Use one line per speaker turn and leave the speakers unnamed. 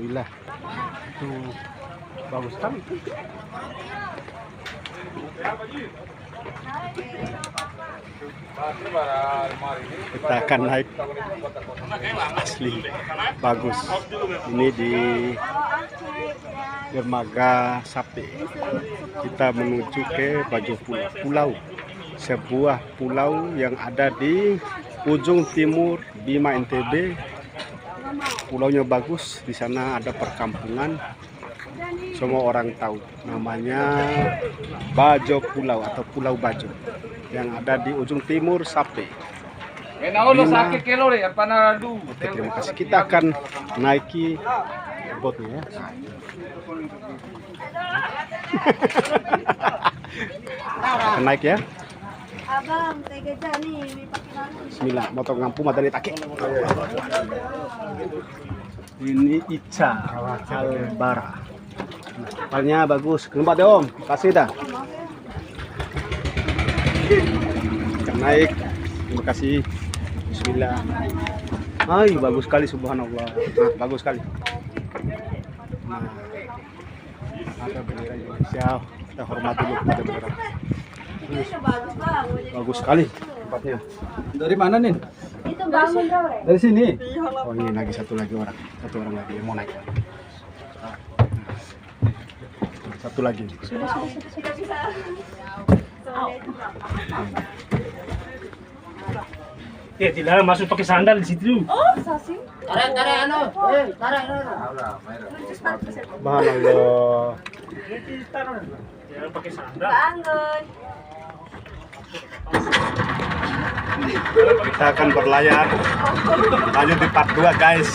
Alhamdulillah. Tuh bagus sekali. Kita akan naik, asli bagus. Ini di dermaga Sape. Kita menuju ke Bajo Pulau, sebuah pulau yang ada di ujung timur Bima NTB. Pulaunya bagus, di sana ada perkampungan. Semua orang tahu namanya Bajo Pulau atau Pulau Bajo yang ada di ujung timur Sape. Oke, terima kasih. Kita akan naiki botnya ya. Akan naik ya.
Abang, tega nih,
Bismillah, motor ngampu materi take. Ini Ica Albara. Kapalnya bagus. Kelempat ya Om, kasih dah. Kita naik. Terima kasih. Bismillah. Ay, bagus sekali, subhanallah. Nah, bagus sekali. Nah, ada bendera Indonesia. Kita hormati dulu kepada bendera. Bagus sekali tempatnya. Dari mana nih?
itu bangun
Dari sini. Oh, ini lagi satu orang lagi yang mau naik. Satu lagi.
Ya, dilarang masuk pakai sandal di situ.
Oh, sasi.
Subhanallah.
Dilarang pakai sandal.
Bangun.
Kita akan berlayar lanjut di part 2 guys.